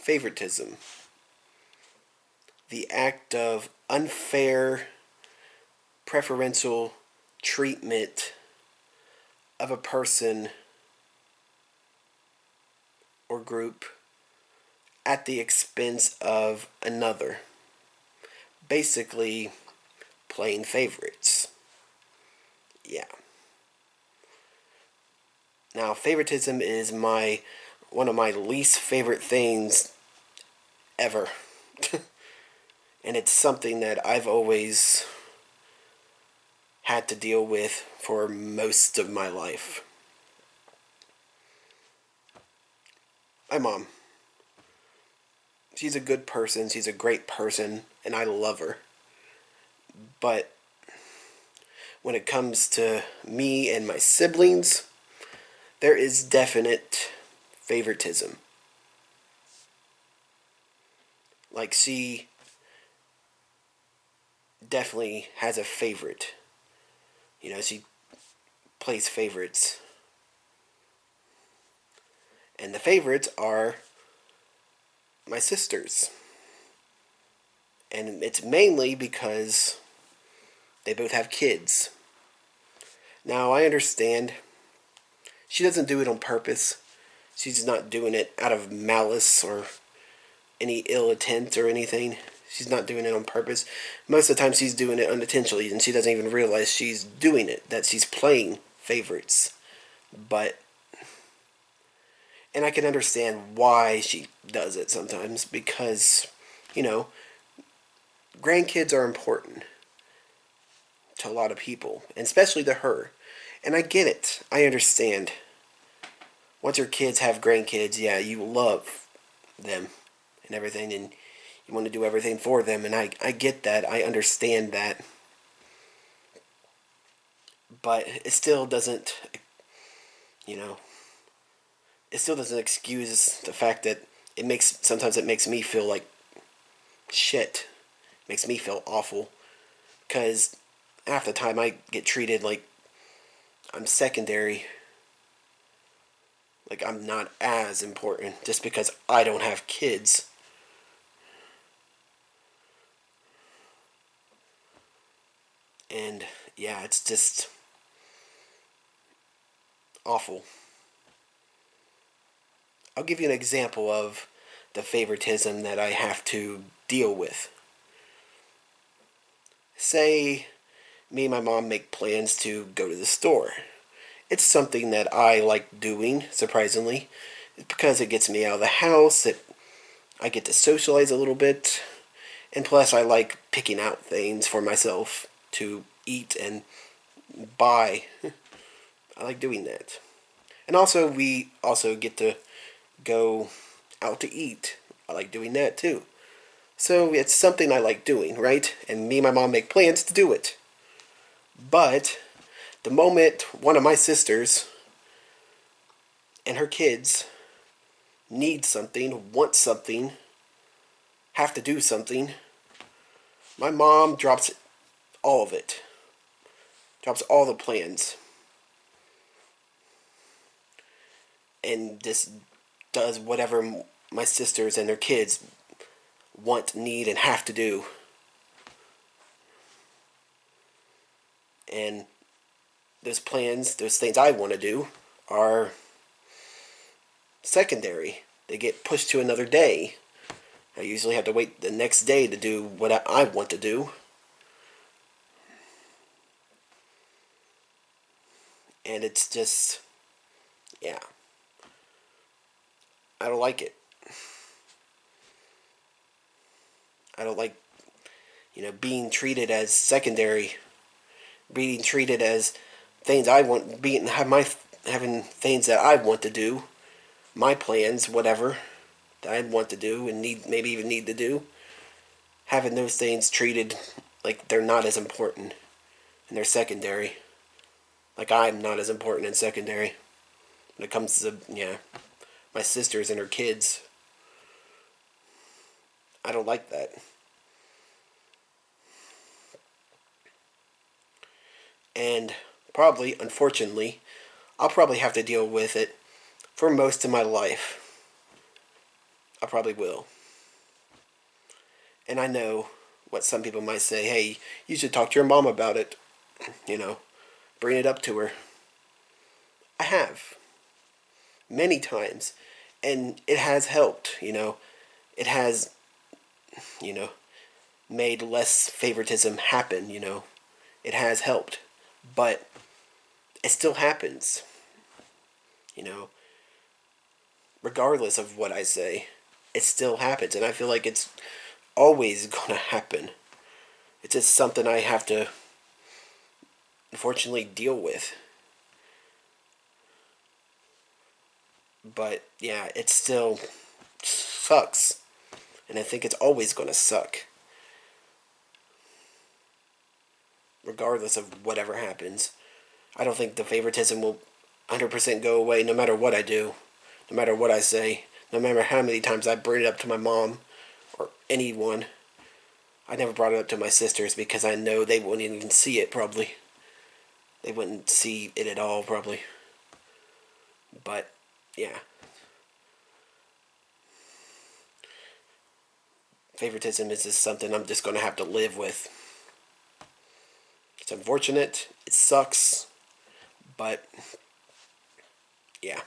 Favoritism. The act of unfair, preferential treatment of a person or group at the expense of another. Basically, playing favorites. Yeah. Now, favoritism is one of my least favorite things ever. And it's something that I've always had to deal with for most of my life. My mom. She's a good person, she's a great person, and I love her. But when it comes to me and my siblings, there is definite favoritism. Like, she definitely has a favorite. She plays favorites. And the favorites are my sisters. And it's mainly because they both have kids. Now, I understand she doesn't do it on purpose. She's not doing it out of malice or any ill intent or anything. She's not doing it on purpose. Most of the time she's doing it unintentionally and she doesn't even realize she's doing it, that she's playing favorites. And I can understand why she does it sometimes because, grandkids are important to a lot of people, and especially to her. And I get it. I understand. Once your kids have grandkids, yeah, you love them and everything, and you want to do everything for them, and I get that. I understand that. But it still doesn't, it still doesn't excuse the fact that sometimes it makes me feel like shit. It makes me feel awful. Because half the time I get treated like I'm secondary. Like I'm not as important just because I don't have kids. And yeah, it's just awful. I'll give you an example of the favoritism that I have to deal with. Say me and my mom make plans to go to the store. It's something that I like doing, surprisingly, because it gets me out of the house, I get to socialize a little bit, and plus I like picking out things for myself to eat and buy. I like doing that. And also, we also get to go out to eat. I like doing that too. So it's something I like doing, right? And me and my mom make plans to do it. But the moment one of my sisters and her kids need something, want something, have to do something, my mom drops all of it. Drops all the plans. And just does whatever my sisters and their kids want, need, and have to do. And those plans, those things I want to do, are secondary. They get pushed to another day. I usually have to wait the next day to do what I want to do. And it's just, yeah. I don't like it. I don't like, being treated as secondary, being treated as things I want, having things that I want to do, my plans, whatever that I want to do and maybe even need to do, having those things treated like they're not as important and they're secondary, like I'm not as important and secondary when it comes to my sisters and her kids. I don't like that. And probably, unfortunately, I'll probably have to deal with it for most of my life. I probably will. And I know what some people might say, hey, you should talk to your mom about it. You know, bring it up to her. I have. Many times. And it has helped, It has, you know, made less favoritism happen, It has helped. But it still happens, you know. Regardless of what I say, it still happens. And I feel like it's always going to happen. It's just something I have to, unfortunately, deal with. But yeah, it still sucks. And I think it's always going to suck. Regardless of whatever happens. I don't think the favoritism will 100% go away no matter what I do. No matter what I say. No matter how many times I bring it up to my mom or anyone. I never brought it up to my sisters because I know they wouldn't even see it probably. They wouldn't see it at all probably. But yeah. Favoritism is just something I'm just going to have to live with. It's unfortunate. It sucks. But yeah.